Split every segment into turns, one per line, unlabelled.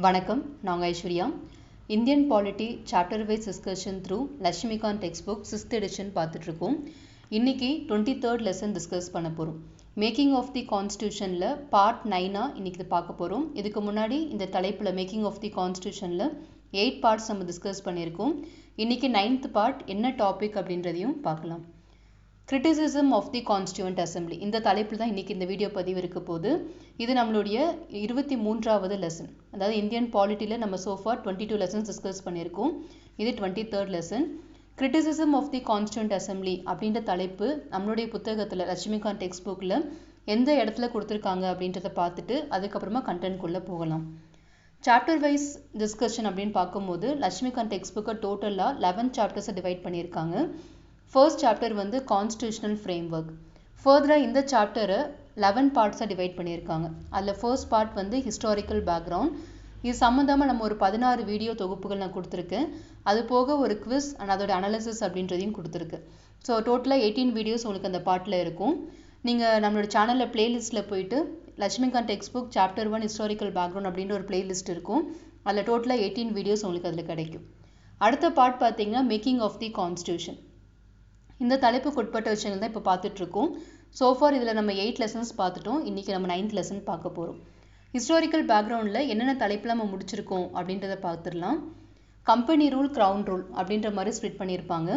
வணக்கம், நாங்க Aishwarya. Indian Polity chapter wise discussion through Laxmikanth Textbook 6th edition பார்த்துட்டு இருக்கோம். இன்னைக்கு 23rd lesson discuss பண்ண போறோம். Making of the Constitutionல part 9 இன்னைக்கு பார்க்க போறோம். இதுக்கு முன்னாடி இந்த தலைப்புல Making of the Constitutionல 8 parts நம்ம discuss பண்ணியிருக்கோம். இன்னைக்கு 9th part என்ன டாபிக் அப்படின்றதையும் பார்க்கலாம். Criticism of the Constituent Assembly இந்த தலைப்பில் தான் இன்னைக்கு இந்த வீடியோ பதிவு இருக்க போகுது. இது நம்மளுடைய 23வது லெசன். அதாவது இந்தியன் பாலிட்டியில் நம்ம சோஃபார் 22 லெசன்ஸ் டிஸ்கஸ் பண்ணியிருக்கோம். இது 23rd lesson. Criticism of the Constituent Assembly அப்படின்ற தலைப்பு நம்மளுடைய புத்தகத்தில் லட்சுமிகாந்த் டெக்ஸ்ட் புக்கில் எந்த இடத்துல கொடுத்துருக்காங்க அப்படின்றத பார்த்துட்டு அதுக்கப்புறமா கண்டென்ட்குள்ளே போகலாம். சாப்டர் வைஸ் டிஸ்கஷன் அப்படின்னு பார்க்கும்போது லட்சுமிகாந்த் டெக்ஸ்ட் புக்கை டோட்டலாக 11 சாப்டர்ஸை டிவைட் பண்ணியிருக்காங்க. ஃபர்ஸ்ட் சாப்டர் வந்து கான்ஸ்டியூஷனல் ஃப்ரேம்வொர்க். ஃபர்தராக இந்த சாப்டரை 11 பார்ட்ஸாக டிவைட் பண்ணியிருக்காங்க. அதில் ஃபர்ஸ்ட் பார்ட் வந்து ஹிஸ்டாரிக்கல் பேக்ரவுண்ட். இது சம்மந்தமாக நம்ம ஒரு 16 வீடியோ தொகுப்புகள் நான் கொடுத்துருக்கேன். அது போக ஒரு குவிஸ் அண்ட் அதோட அனாலிசிஸ் அப்படின்றதையும் கொடுத்துருக்கு. ஸோ டோட்டலாக 18 வீடியோஸ் உங்களுக்கு அந்த பார்ட்டில் இருக்கும். நீங்கள் நம்மளோட சேனலில் பிளேலிஸ்ட்டில் போயிட்டு Lakshmikant text book chapter 1 historical background அப்படின்ற ஒரு பிளேலிஸ்ட் இருக்கும். அதில் டோட்டலாக 18 வீடியோஸ் உங்களுக்கு அதில் கிடைக்கும். அடுத்த பார்ட் பார்த்தீங்கன்னா மேக்கிங் ஆஃப் தி கான்ஸ்டியூஷன். இந்த தலைப்புக்கு உட்பட்ட விஷயங்கள் தான் இப்போ பார்த்துட்ருக்கோம். சோஃபார் இதில் நம்ம 8 லெசன்ஸ் பார்த்துட்டோம். இன்றைக்கி நம்ம 9th லெசன் பார்க்க போகிறோம். ஹிஸ்டாரிக்கல் பேக்ரவுண்டில் என்னென்ன தலைப்பில் நம்ம முடிச்சிருக்கோம் அப்படின்றத பார்த்துடலாம். கம்பெனி ரூல், க்ரௌன் ரூல் அப்படின்ற மாதிரி ஸ்ப்ளிட் பண்ணியிருப்பாங்க.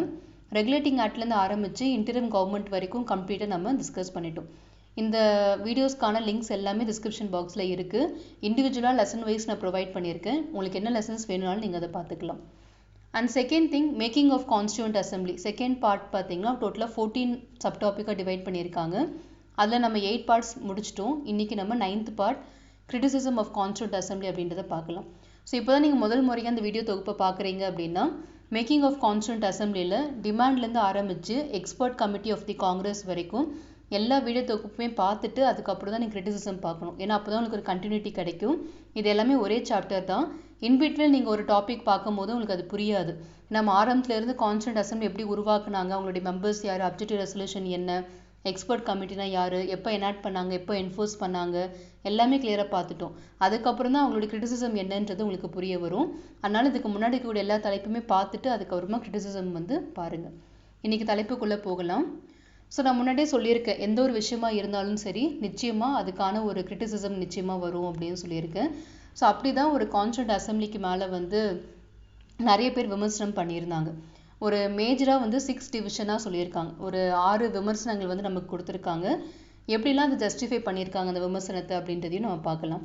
ரெகுலேட்டிங் ஆக்ட்லேருந்து ஆரம்பித்து இன்டரிம் கவர்மெண்ட் வரைக்கும் கம்ப்ளீட்டாக நம்ம டிஸ்கஸ் பண்ணிட்டோம். இந்த வீடியோஸ்க்கான லிங்க்ஸ் எல்லாமே டிஸ்கிரிப்ஷன் பாக்ஸில் இருக்குது. இண்டிவிஜுவலாக லெசன் வைஸ் நான் ப்ரொவைட் பண்ணியிருக்கேன். உங்களுக்கு என்ன லெசன்ஸ் வேணும்னாலும் நீங்கள் அதை பார்த்துக்கலாம். And second thing making of constituent assembly second part பார்த்தீங்கன்னா டோட்டலாக 14 சப்டாப்பிக்காக டிவைட் பண்ணியிருக்காங்க. அதில் நம்ம 8 பார்ட்ஸ் முடிச்சிட்டோம். இன்றைக்கி நம்ம 9th part criticism of constituent assembly அப்படின்றத பார்க்கலாம். ஸோ இப்போ தான் நீங்கள் முதல் முறையாக அந்த வீடியோ தொகுப்பை பார்க்குறீங்க அப்படின்னா மேக்கிங் ஆஃப் கான்ஸ்டியூண்ட் அசம்பிளியில் டிமாண்ட்லேருந்து ஆரம்பித்து expert committee of the Congress வரைக்கும் எல்லா வீடியோ தொகுப்புமே பார்த்துட்டு அதுக்கப்புறம் தான் நீங்கள் கிரிட்டிசிசம் பார்க்கணும். ஏன்னா அப்போ தான் உங்களுக்கு ஒரு கண்டினியூட்டி கிடைக்கும். இது எல்லாமே ஒரே சாப்டர் தான். இன்பிட்வீன் நீங்கள் ஒரு டாபிக் பார்க்கும்போது உங்களுக்கு அது புரியாது. நம்ம ஆரம்பத்துலேருந்து கான்ஸ்டியூண்ட் அசம்பிளி எப்படி உருவாக்குனாங்க, அவங்களுடைய மெம்பர்ஸ் யார், அப்ஜெக்டிவ் ரெசல்யூஷன் என்ன, எக்ஸ்பர்ட் கமிட்டினா யார், எப்போ எனாக்ட் பண்ணாங்க, எப்போ என்ஃபோர்ஸ் பண்ணாங்க, எல்லாமே கிளியராக பார்த்துட்டோம். அதுக்கப்புறம் தான் அவங்களுடைய கிரிட்டிசிசம் என்னன்றது உங்களுக்கு புரிய வரும். அதனால் இதுக்கு முன்னாடி இருக்கக்கூடிய எல்லா தலைப்புமே பார்த்துட்டு அதுக்கப்புறமா கிரிட்டிசிசம் வந்து பாருங்கள். இன்றைக்கி தலைப்புக்குள்ளே போகலாம். ஸோ நான் முன்னாடியே சொல்லியிருக்கேன், எந்த ஒரு விஷயமா இருந்தாலும் சரி நிச்சயமாக அதுக்கான ஒரு கிரிட்டிசிசம் நிச்சயமாக வரும் அப்படின்னு சொல்லியிருக்கேன். ஸோ அப்படி தான் ஒரு கான்ஸ்டியூண்ட் அசம்பிளிக்கு மேலே வந்து நிறைய பேர் விமர்சனம் பண்ணியிருந்தாங்க. ஒரு மேஜராக வந்து 6 டிவிஷனாக சொல்லியிருக்காங்க. ஒரு 6 விமர்சனங்கள் வந்து நமக்கு கொடுத்துருக்காங்க. எப்படிலாம் அதை ஜஸ்டிஃபை பண்ணியிருக்காங்க அந்த விமர்சனத்தை அப்படின்றதையும் நம்ம பார்க்கலாம்.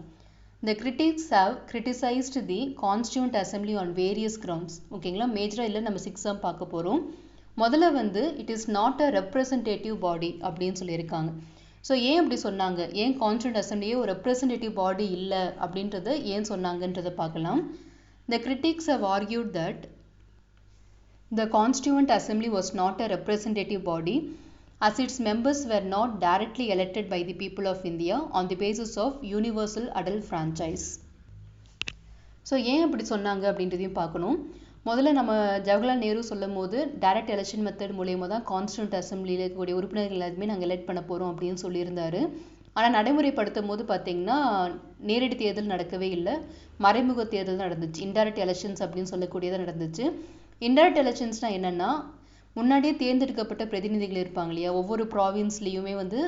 The critics have criticized the Constituent Assembly on various grounds. ஓகேங்களா, மேஜராக இல்லை, நம்ம 6 பார்க்க போகிறோம். முதல்ல வந்து it is not a representative body அப்படின்னு சொல்லியிருக்காங்க. ஸோ ஏன் அப்படி சொன்னாங்க, ஏன் கான்ஸ்டியூண்ட் அசம்பிளியே ஒரு ரெப்ரசன்டேட்டிவ் பாடி இல்லை அப்படின்றத ஏன் சொன்னாங்கன்றதை பார்க்கலாம். The critics have argued that the Constituent Assembly was not a representative body as its members were not directly elected by the people of India on the basis of universal adult franchise. So ஏன் அப்படி சொன்னாங்க அப்படின்றதையும் பார்க்கணும். முதல்ல நம்ம ஜவஹர்லால் நேரு சொல்லும் போது direct election method மூலியமாக தான் கான்ஸ்டியூண்ட் அசம்பிளியில் இருக்கக்கூடிய உறுப்பினர்கள் எல்லாருமே நாங்கள் எலெக்ட் பண்ண போகிறோம் அப்படின்னு சொல்லியிருந்தாரு. ஆனால் நடைமுறைப்படுத்தும் போது பார்த்தீங்கன்னா நேரடி தேர்தல் நடக்கவே இல்லை, மறைமுக தேர்தல் தான் நடந்துச்சு. இன்டைரக்ட் எலெக்ஷன்ஸ் அப்படின்னு சொல்லக்கூடியதான் நடந்துச்சு. இன்டைரக்ட் எலெக்ஷன்ஸ்னால் என்னென்னா, முன்னாடியே தேர்ந்தெடுக்கப்பட்ட பிரதிநிதிகள் இருப்பாங்க இல்லையா, ஒவ்வொரு ப்ராவின்ஸ்லேயுமே வந்து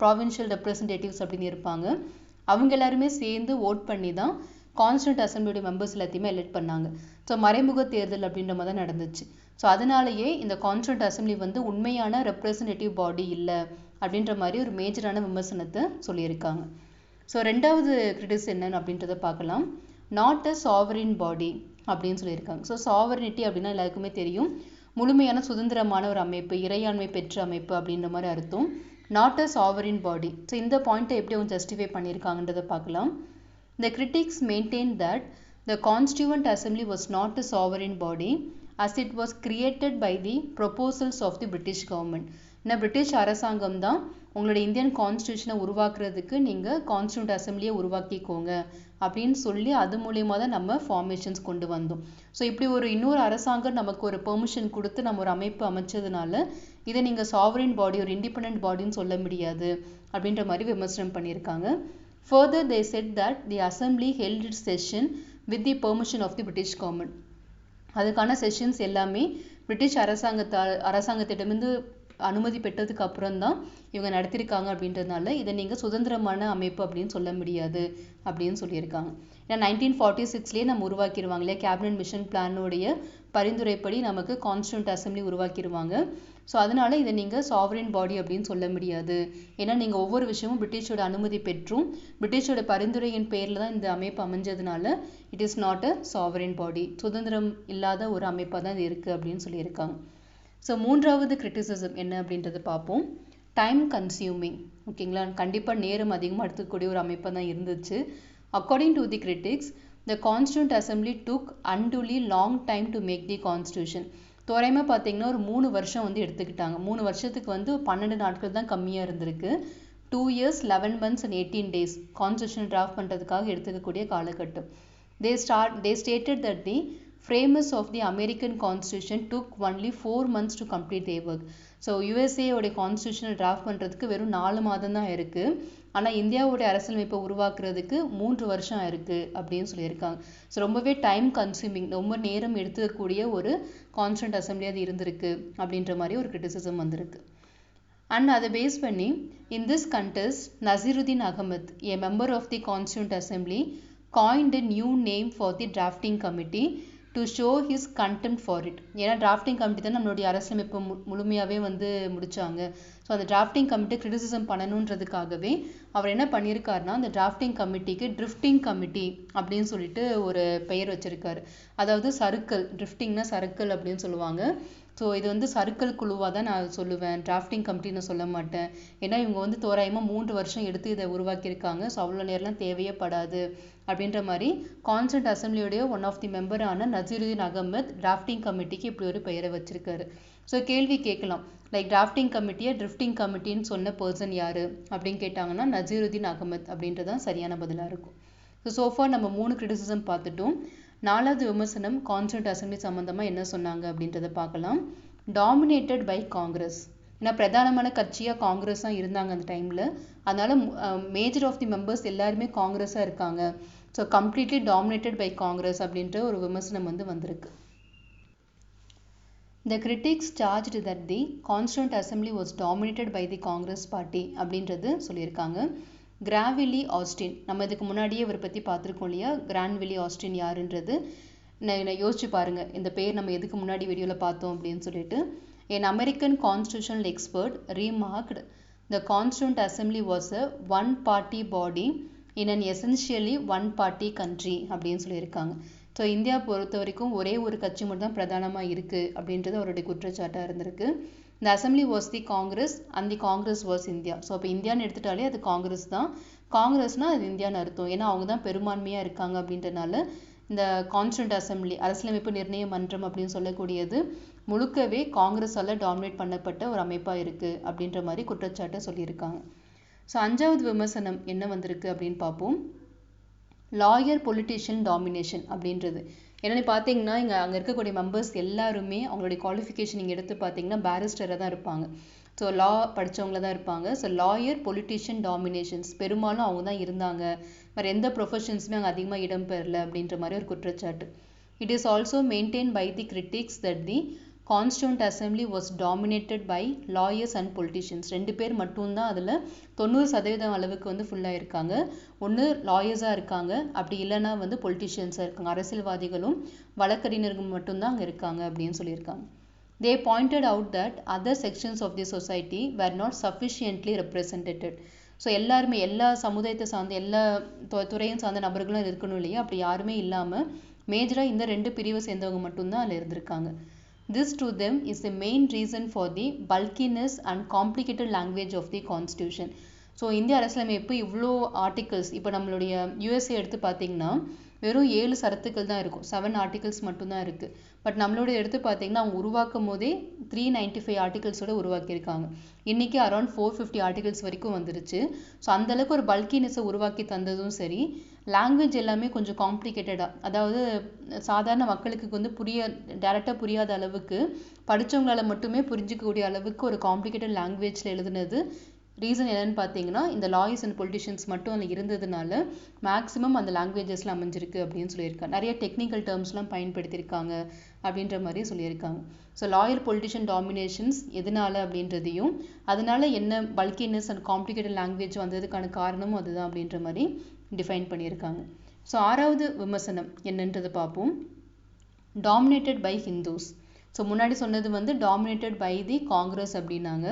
ப்ராவின்ஷியல் ரெப்ரசன்டேட்டிவ்ஸ் அப்படின்னு இருப்பாங்க. அவங்க எல்லாருமே சேர்ந்து ஓட் பண்ணி தான் கான்ஸ்டியூண்ட் அசம்பிளியோட மெம்பர்ஸ் எல்லாத்தையுமே எலெக்ட் பண்ணாங்க. ஸோ மறைமுக தேர்தல் அப்படின்ற மாதிரி தான் நடந்துச்சு. ஸோ அதனாலேயே இந்த கான்ஸ்டியூண்ட் அசம்பிளி வந்து உண்மையான ரெப்ரசன்டேட்டிவ் பாடி இல்லை அப்படின்ற மாதிரி ஒரு மேஜரான விமர்சனத்தை சொல்லியிருக்காங்க. ஸோ ரெண்டாவது கிரிட்டிஸ் என்னன்னு அப்படின்றத பார்க்கலாம். நாட் அ சாவரின் பாடி அப்படின்னு சொல்லியிருக்காங்க. ஸோ சாவரினிட்டி அப்படின்னா எல்லாருக்குமே தெரியும், முழுமையான சுதந்திரமான ஒரு அமைப்பு, இறையாண்மை பெற்ற அமைப்பு அப்படின்ற மாதிரி அர்த்தம். Not a sovereign body. So இந்த பாயிண்ட்டை எப்படி அவங்க ஜஸ்டிஃபை பண்ணியிருக்காங்கன்றதை பார்க்கலாம். The critics maintained that the Constituent Assembly was not a sovereign body as it was created by the proposals of the British government. British அரசாங்கம் தான் உங்களுடைய இந்தியன் கான்ஸ்டியூஷனை உருவாக்குறதுக்கு நீங்கள் கான்ஸ்டியூண்ட் அசம்பிளியை உருவாக்கிக்கோங்க அப்படின்னு சொல்லி அது மூலியமாக தான் நம்ம ஃபார்மேஷன்ஸ் கொண்டு வந்தோம். ஸோ இப்படி ஒரு இன்னொரு அரசாங்கம் நமக்கு ஒரு பெர்மிஷன் கொடுத்து நம்ம ஒரு அமைப்பு அமைச்சதுனால இதை நீங்கள் சாவரின் பாடி, ஒரு இண்டிபெண்ட் பாடின்னு சொல்ல முடியாது அப்படின்ற மாதிரி விமர்சனம் பண்ணியிருக்காங்க. Further, they said that the assembly held its session with the permission of the British government. அதுக்கான செஷன்ஸ் எல்லாமே பிரிட்டிஷ் அரசாங்கத்திடமிருந்து அனுமதி பெற்றதுக்கு அப்புறம் தான் இவங்க நடத்திருக்காங்க அப்படின்றதுனால இதை நீங்கள் சுதந்திரமான அமைப்பு அப்படின்னு சொல்ல முடியாது அப்படின்னு சொல்லியிருக்காங்க. ஏன்னா 1946லேயே நம்ம உருவாக்கிடுவாங்க இல்லையா, கேபினட் மிஷன் பிளானோடைய பரிந்துரைப்படி நமக்கு கான்ஸ்டியூண்ட் அசம்பிளி உருவாக்கிடுவாங்க. ஸோ அதனால இதை நீங்கள் சாவரின் பாடி அப்படின்னு சொல்ல முடியாது. ஏன்னா நீங்கள் ஒவ்வொரு விஷயமும் பிரிட்டிஷோட அனுமதி பெற்றும் பிரிட்டிஷோட பரிந்துரையின் பேரில் தான் இந்த அமைப்பு அமைஞ்சதுனால it is not a sovereign body, சுதந்திரம் இல்லாத ஒரு அமைப்பாக தான் இது இருக்குது அப்படின்னு சொல்லியிருக்காங்க. ஸோ மூன்றாவது கிரிட்டிசிசம் என்ன அப்படின்றத பார்ப்போம். Time consuming. ஓகேங்களா, கண்டிப்பாக நேரம் அதிகமாக எடுத்துக்கூடிய ஒரு அமைப்பாக தான் இருந்துச்சு. According to the critics, the Constituent Assembly took unduly long time to make the Constitution. தோராயமாக பார்த்தீங்கன்னா ஒரு 3 வருஷம் வந்து எடுத்துக்கிட்டாங்க. 3 வருஷத்துக்கு வந்து 12 நாட்கள் தான் கம்மியாக இருந்திருக்கு. 2 years 11 months and 18 days constitution draft பண்ணுறதுக்காக எடுத்துக்கக்கூடிய காலகட்டம். They stated that the framers of the American Constitution took only 4 months to complete their work. So யூஎஸ்ஏயோடைய கான்ஸ்டியூஷனை டிராஃப்ட் பண்ணுறதுக்கு வெறும் 4 மாதம் தான் இருக்குது. ஆனால் இந்தியாவோடைய அரசியலமைப்பை உருவாக்குறதுக்கு 3 வருஷம் இருக்குது அப்படின்னு சொல்லியிருக்காங்க. ஸோ ரொம்பவே டைம் கன்சியூமிங், ரொம்ப நேரம் எடுத்துக்கக்கூடிய ஒரு கான்ஸ்டியூண்ட் அசம்பிளி அது இருந்திருக்கு அப்படின்ற மாதிரி ஒரு கிரிட்டிசிசம் வந்திருக்கு. அண்ட் அதை பேஸ் பண்ணி in this contest Naziruddin Ahmed, a member of the Constituent Assembly, coined a new name for the drafting committee to show his contempt for it. ஏன்னா டிராஃப்டிங் கமிட்டி தான் நம்மளுடைய அரசியலமைப்பு முழுமையாகவே வந்து முடித்தாங்க. ஸோ அந்த drafting committee criticism பண்ணணுன்றதுக்காகவே அவர் என்ன பண்ணியிருக்காருன்னா அந்த drafting கமிட்டிக்கு drifting committee அப்படின்னு சொல்லிட்டு ஒரு பெயர் வச்சிருக்காரு. அதாவது சறுக்கல், ட்ரிஃப்டிங்னா சறுக்கல் அப்படின்னு சொல்லுவாங்க. ஸோ இது வந்து சறுக்கல் குழுவாக தான் நான் சொல்லுவேன், டிராஃப்டிங் கமிட்டின்னு சொல்ல மாட்டேன். ஏன்னா இவங்க வந்து தோராயமாக 3 வருஷம் எடுத்து இதை உருவாக்கியிருக்காங்க. ஸோ அவ்வளோ நேரம்லாம் தேவையப்படாது அப்படின்ற மாதிரி கான்ஸ்டியூண்ட் அசம்பிளியோடைய ஒன் ஆஃப் தி மெம்பரான நசீருதீன் அகமது டிராஃப்டிங் கமிட்டிக்கு இப்படி ஒரு பெயரை வச்சிருக்காரு. ஸோ கேள்வி கேட்கலாம், லைக் டிராஃப்டிங் கமிட்டியை ட்ரிஃப்டிங் கமிட்டின்னு சொன்ன பர்சன் யார் அப்படின்னு கேட்டாங்கன்னா நசீருதீன் அகமது அப்படின்றதான் சரியான பதிலாக இருக்கும். சோஃபார் நம்ம 3 கிரிட்டிசிசம் பார்த்துட்டோம். 4வது விமர்சனம் கான்ஸ்டியூண்ட் அசம்பிளி சம்மந்தமாக என்ன சொன்னாங்க அப்படின்றத பார்க்கலாம். Dominated by Congress. ஏன்னா பிரதானமான கட்சியாக காங்கிரஸ் தான் இருந்தாங்க அந்த டைமில். அதனால மேஜர் ஆஃப் தி மெம்பர்ஸ் எல்லாருமே காங்கிரஸாக இருக்காங்க. So completely dominated by Congress அப்படின்ற ஒரு விமர்சனம் வந்து வந்திருக்கு. The critics charged that the Constituent Assembly was dominated by the Congress Party அப்படின்றது சொல்லியிருக்காங்க. கிரான்வில்லி ஆஸ்டின், நம்ம இதுக்கு முன்னாடியே இவரை பற்றி பார்த்துருக்கோம் இல்லையா, கிரான்வில்லி ஆஸ்டின் யாருன்றது யோசிச்சு பாருங்க, இந்த பேர் நம்ம எதுக்கு முன்னாடி வீடியோவில் பார்த்தோம் அப்படின்னு சொல்லிட்டு. An American constitutional expert remarked the Constituent Assembly was a one-party body in an essentially one-party country அப்படின்னு சொல்லியிருக்காங்க. ஸோ இந்தியா பொறுத்த வரைக்கும் ஒரே ஒரு கட்சி மட்டும் தான் பிரதானமாக இருக்குது அப்படின்றது அவருடைய குற்றச்சாட்டாக இருந்திருக்கு. இந்த assembly was the Congress and the Congress was India. So அப்போ இந்தியான்னு எடுத்துட்டாலே அது காங்கிரஸ் தான். காங்கிரஸ்னால் அது இந்தியான்னு அர்த்தம். ஏன்னா அவங்க தான் பெரும்பான்மையாக இருக்காங்க அப்படின்றனால இந்த கான்ஸ்டியூண்ட் அசம்பிளி, அரசியலமைப்பு நிர்ணய மன்றம் அப்படின்னு சொல்லக்கூடியது முழுக்கவே காங்கிரஸால் டாமினேட் பண்ணப்பட்ட ஒரு அமைப்பாக இருக்குது அப்படின்ற மாதிரி குற்றச்சாட்டை சொல்லியிருக்காங்க. ஸோ 5வது விமர்சனம் என்ன வந்திருக்கு அப்படின்னு பார்ப்போம். லாயர் பொலிட்டிஷியன் டாமினேஷன் அப்படின்றது என்னென்னு பார்த்தீங்கன்னா அங்கே இருக்கக்கூடிய மெம்பர்ஸ் எல்லாருமே அவங்களுடைய குவாலிஃபிகேஷன் நீங்கள் எடுத்து பார்த்தீங்கன்னா பேரிஸ்டராக தான் இருப்பாங்க. ஸோ லா படித்தவங்கள தான் இருப்பாங்க. ஸோ லாயர் பொலிட்டிஷியன் டாமினேஷன்ஸ் பெரும்பாலும் அவங்க தான் இருந்தாங்க. வேறு எந்த ப்ரொஃபஷன்ஸுமே அங்கே அதிகமாக இடம்பெறல அப்படின்ற மாதிரி ஒரு குற்றச்சாட்டு. It is also maintain by the critics that the Constituent Assembly was dominated by lawyers and politicians. 2 பேர் மட்டும்தான் அதில் 90% அளவுக்கு வந்து ஃபுல்லாக இருக்காங்க. ஒன்று லாயர்ஸாக இருக்காங்க, அப்படி இல்லைன்னா வந்து பொலிட்டிஷியன்ஸாக இருக்காங்க, அரசியல்வாதிகளும் வழக்கறிஞர்களும் மட்டும்தான் அங்கே இருக்காங்க அப்படின்னு சொல்லியிருக்காங்க. They pointed out that other sections of the society were not sufficiently represented. So எல்லாருமே எல்லா சமுதாயத்தை சார்ந்த எல்லா துறையும் சார்ந்த நபர்களும் இருக்கணும் இல்லையா, அப்படி யாருமே இல்லாமல் மேஜராக இந்த 2 பிரிவை சேர்ந்தவங்க மட்டும்தான் அதில் இருந்திருக்காங்க. This to them is the main reason for the bulkiness and complicated language of the constitution. So இந்திய அரசியலமைப்பு இவ்வளோ ஆர்டிகல்ஸ், இப்போ நம்மளுடைய யூஎஸ்ஏ எடுத்து பார்த்தீங்கன்னா வெறும் 7 சரத்துக்கள் தான் இருக்கும், 7 ஆர்டிகல்ஸ் மட்டும்தான் இருக்குது. பட் நம்மளோட எடுத்து பார்த்தீங்கன்னா அவங்க உருவாக்கும் போதே 395 ஆர்டிகல்ஸோட உருவாக்கியிருக்காங்க. இன்றைக்கி அரௌண்ட் 450 ஆர்டிகல்ஸ் வரைக்கும் வந்துருச்சு. ஸோ அந்தளவுக்கு ஒரு பல்கினஸை உருவாக்கி தந்ததும் சரி, லாங்குவேஜ் எல்லாமே கொஞ்சம் காம்ப்ளிகேட்டடாக, அதாவது சாதாரண மக்களுக்கு வந்து டேரெக்டாக புரியாத அளவுக்கு படித்தவங்களால் மட்டுமே புரிஞ்சிக்கக்கூடிய அளவுக்கு ஒரு காம்ப்ளிகேட்டட் லாங்குவேஜில் எழுதுனது ரீசன் என்னன்னு பார்த்தீங்கன்னா இந்த லாயர்ஸ் அண்ட் பொலிட்டிஷியன்ஸ் மட்டும் அதில் இருந்ததுனால மேக்ஸிமம் அந்த லாங்குவேஜஸ்லாம் அமைஞ்சிருக்கு அப்படின்னு சொல்லியிருக்காங்க. நிறைய டெக்னிக்கல் டேர்ம்ஸ்லாம் பயன்படுத்தியிருக்காங்க அப்படின்ற மாதிரி சொல்லியிருக்காங்க. ஸோ லாயர் பொலிட்டிஷியன் டாமினேஷன்ஸ் எதனால அப்படின்றதையும் அதனால என்ன பல்கினஸ் அண்ட் காம்ப்ளிகேட்டட் லாங்குவேஜ் வந்ததுக்கான காரணமும் அதுதான் அப்படின்ற மாதிரி டிஃபைன் பண்ணியிருக்காங்க. ஸோ 6வது விமர்சனம் என்னன்றதை பார்ப்போம். Dominated by Hindus. ஸோ முன்னாடி சொன்னது வந்து டாமினேட்டட் பை தி காங்கிரஸ் அப்படின்னாங்க.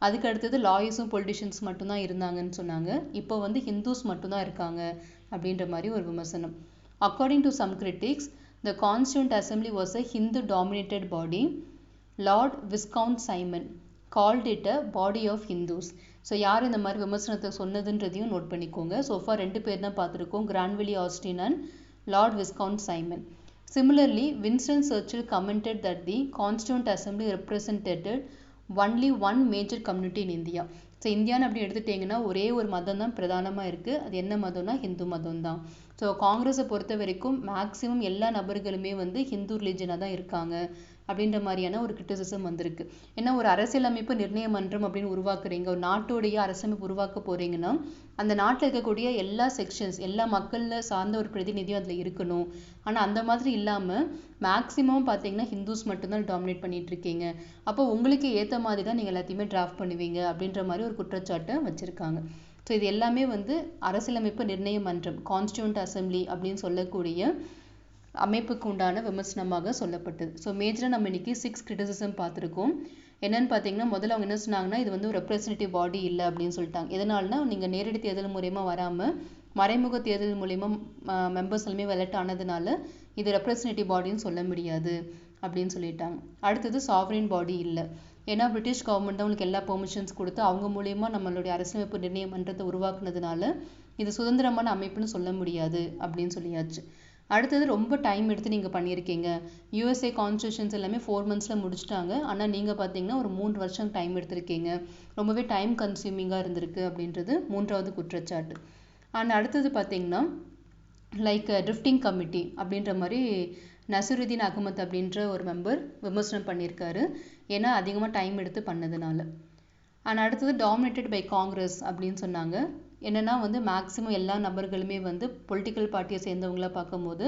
அதுக்கு அடுத்தது லாயர்ஸும் பொலிட்டிஷியன்ஸ் மட்டும்தான் இருந்தாங்கன்னு சொன்னாங்க. இப்போ வந்து ஹிந்துஸ் மட்டும்தான் இருக்காங்க அப்படின்ற மாதிரி ஒரு விமர்சனம். According to some critics, the constituent assembly was a Hindu dominated body. Lord Viscount Simon called it a body of Hindus. So யார் இந்த மாதிரி விமர்சனத்தை சொன்னதுன்றதையும் நோட் பண்ணிக்கோங்க. சோஃபா 2 பேர் தான் பார்த்துருக்கோம், Granville Austin and Lord Viscount Simon. Similarly, Winston Churchill commented that the Constituent Assembly represented only one major community in India. So இந்தியான்னு அப்படி எடுத்துட்டிங்கன்னா ஒரே ஒரு மதம் தான் பிரதானமாக இருக்குது. அது என்ன மதம்னா ஹிந்து மதம் தான். ஸோ காங்கிரஸை பொறுத்த வரைக்கும் மேக்ஸிமம் எல்லா நபர்களுமே வந்து ஹிந்து ரிலீஜனாக தான் இருக்காங்க அப்படின்ற மாதிரியான ஒரு கிரிட்டிசிசம் வந்திருக்கு. ஏன்னா ஒரு அரசியலமைப்பு நிர்ணய மன்றம் அப்படின்னு உருவாக்குறீங்க, ஒரு நாட்டுடைய அரசமைப்பு உருவாக்க போறீங்கன்னா அந்த நாட்டில் இருக்கக்கூடிய எல்லா செக்ஷன்ஸ் எல்லா மக்களில் சார்ந்த ஒரு பிரதிநிதியும் அதில் இருக்கணும். ஆனால் அந்த மாதிரி இல்லாமல் மேக்ஸிமம் பார்த்தீங்கன்னா ஹிந்துஸ் மட்டும்தான் டாமினேட் பண்ணிட்டு இருக்கீங்க. அப்போ உங்களுக்கு ஏற்ற மாதிரி தான் நீங்கள் எல்லாத்தையுமே டிராஃப்ட் பண்ணுவீங்க அப்படின்ற மாதிரி ஒரு குற்றச்சாட்டை வச்சுருக்காங்க. ஸோ இது எல்லாமே வந்து அரசியலமைப்பு நிர்ணய மன்றம் கான்ஸ்டியூண்ட் அசம்பிளி அப்படின்னு சொல்லக்கூடிய அமைப்புக்கு உண்டான விமர்சனமாக சொல்லப்பட்டது. ஸோ மேஜராக நம்ம இன்னைக்கு 6 கிரிட்டிசிசம் பார்த்துருக்கோம். என்னன்னு பார்த்தீங்கன்னா முதல்ல அவங்க என்ன சொன்னாங்கன்னா இது வந்து ஒரு ரெப்ரஸன்டேட்டிவ் பாடி இல்லை அப்படின்னு சொல்லிட்டாங்க. எதனால்னா நீங்கள் நேரடி தேர்தல் மூலயமா வராமல் மறைமுக தேர்தல் மூலயமா மெம்பர்ஸ் எல்லாமே எலெக்ட் ஆனதுனால இது ரெப்ரஸன்டேட்டிவ் பாடின்னு சொல்ல முடியாது அப்படின்னு சொல்லிட்டாங்க. அடுத்தது சாவரின் பாடி இல்லை, ஏன்னா பிரிட்டிஷ் கவர்மெண்ட் தான் உங்களுக்கு எல்லா பெர்மிஷன்ஸ் கொடுத்து அவங்க மூலயமா நம்மளுடைய அரசியலமைப்பு நிர்ணய மன்றத்தை உருவாக்குனதுனால இது சுதந்திரமான அமைப்புன்னு சொல்ல முடியாது அப்படின்னு சொல்லியாச்சு. அடுத்தது ரொம்ப டைம் எடுத்து நீங்கள் பண்ணியிருக்கீங்க. யூஎஸ்ஏ கான்ஸ்டியூஷன்ஸ் எல்லாமே 4 monthsல முடிச்சிட்டாங்க. ஆனால் நீங்கள் பார்த்தீங்கன்னா ஒரு 3 வருஷம் டைம் எடுத்திருக்கீங்க. ரொம்பவே டைம் கன்சியூமிங்காக இருந்திருக்கு அப்படின்றது 3வது குற்றச்சாட்டு. அண்ட் அடுத்தது பார்த்தீங்கன்னா லைக் ட்ரிஃப்டிங் கமிட்டி அப்படின்ற மாதிரி நசருதீன் அகமத் அப்படின்ற ஒரு மெம்பர் விமர்சனம் பண்ணியிருக்காரு, ஏன்னா அதிகமாக டைம் எடுத்து பண்ணதுனால. அண்ட் அடுத்தது டாமினேட்டட் பை காங்கிரஸ் அப்படின்னு சொன்னாங்க. என்னென்னா வந்து மேக்ஸிமம் எல்லா நபர்களுமே வந்து பொலிட்டிக்கல் பார்ட்டியை சேர்ந்தவங்கள பார்க்கும்போது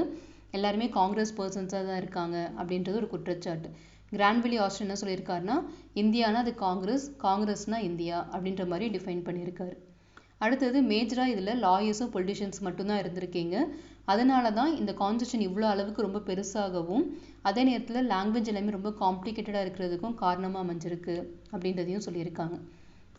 எல்லாருமே காங்கிரஸ் பர்சன்ஸாக தான் இருக்காங்க அப்படின்றது ஒரு குற்றச்சாட்டு. கிரான்வில்லி ஆஸ்டின் என்ன சொல்லியிருக்காருன்னா இந்தியானா அது காங்கிரஸ், காங்கிரஸ்னா இந்தியா அப்படின்ற மாதிரி டிஃபைன் பண்ணியிருக்காரு. அடுத்தது மேஜராக இதில் லாயர்ஸும் பொலிட்டிஷியன்ஸ் மட்டும்தான் இருந்திருக்கீங்க. அதனால தான் இந்த கான்ஸ்டியூஷன் இவ்வளோ அளவுக்கு ரொம்ப பெருசாகவும் அதே நேரத்தில் லாங்குவேஜ் எல்லாமே ரொம்ப காம்ப்ளிகேட்டடாக இருக்கிறதுக்கும் காரணமாக அமைஞ்சிருக்கு அப்படின்றதையும் சொல்லியிருக்காங்க.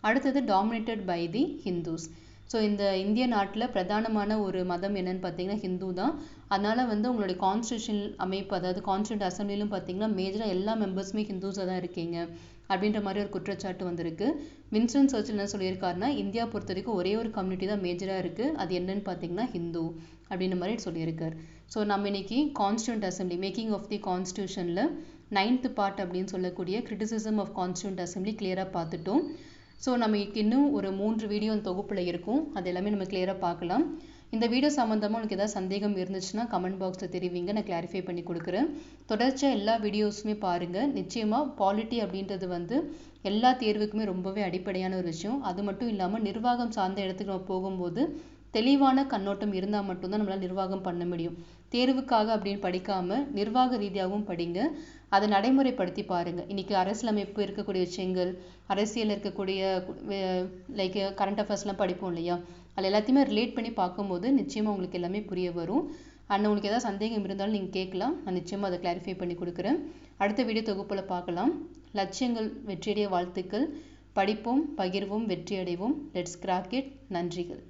அடுத்தது dominated by the Hindus. So இந்த இந்திய நாட்டில் பிரதானமான ஒரு மதம் என்னன்னு பார்த்தீங்கன்னா ஹிந்து தான். அதனால் வந்து உங்களுடைய கான்ஸ்டியூஷன் அமைப்பு அதாவது கான்ஸ்டியூண்ட் அசம்பிளிலும் பார்த்தீங்கன்னா மேஜராக எல்லா மெம்பர்ஸுமே ஹிந்துஸாக தான் இருக்கீங்க அப்படின்ற மாதிரி ஒரு குற்றச்சாட்டு வந்திருக்கு. வின்ஸ்டன் சர்ச்சில் என்ன சொல்லியிருக்காருன்னா இந்தியா பொறுத்த வரைக்கும் ஒரே ஒரு கம்யூனிட்டி தான் மேஜராக இருக்குது, அது என்னன்னு பார்த்தீங்கன்னா ஹிந்து அப்படின்ற மாதிரி சொல்லியிருக்காரு. ஸோ நம்ம இன்னைக்கு constituent assembly making of the கான்ஸ்டியூஷனில் 9th பார்ட் அப்படின்னு சொல்லக்கூடிய கிரிட்டிசிசம் ஆஃப் கான்ஸ்டியூண்ட் அசம்பிளி கிளியராக பார்த்துட்டோம். ஸோ நமக்கு இன்னும் ஒரு 3 வீடியோ தொகுப்பில் இருக்கும், அது எல்லாமே நம்ம கிளியராக பார்க்கலாம். இந்த வீடியோ சம்மந்தமாக உங்களுக்கு ஏதாவது சந்தேகம் இருந்துச்சுன்னா கமெண்ட் பாக்ஸில் தெரிவிங்க, நான் கிளாரிஃபை பண்ணி கொடுக்குறேன். தொடர்ச்சியாக எல்லா வீடியோஸுமே பாருங்கள். நிச்சயமாக பாலிட்டி அப்படின்றது வந்து எல்லா தேர்வுக்குமே ரொம்பவே அடிப்படையான ஒரு விஷயம். அது மட்டும் இல்லாமல் நிர்வாகம் சார்ந்த இடத்துக்கு நம்ம போகும்போது தெளிவான கண்ணோட்டம் இருந்தால் மட்டும்தான் நம்மளால் நிர்வாகம் பண்ண முடியும். தேர்வுக்காக அப்படின்னு படிக்காமல் நிர்வாக ரீதியாகவும் படிங்க, அதை நடைமுறைப்படுத்தி பாருங்கள். இன்றைக்கி அரசியலமைப்பு இருக்கக்கூடிய விஷயங்கள், அரசியல் இருக்கக்கூடிய லைக் கரண்ட் அஃபேர்ஸ்லாம் படிப்போம் இல்லையா, அதில் எல்லாத்தையுமே ரிலேட் பண்ணி பார்க்கும்போது நிச்சயமாக உங்களுக்கு எல்லாமே புரிய வரும். அண்ட் உங்களுக்கு ஏதாவது சந்தேகம் இருந்தாலும் நீங்கள் கேட்கலாம், நான் நிச்சயமாக அதை கிளாரிஃபை பண்ணி கொடுக்குறேன். அடுத்த வீடியோ தொகுப்பில் பார்க்கலாம். லட்சியங்கள் வெற்றியடைய வாழ்த்துக்கள். படிப்போம், பகிர்வோம், வெற்றி அடைவோம். Let's crack it. நன்றிகள்.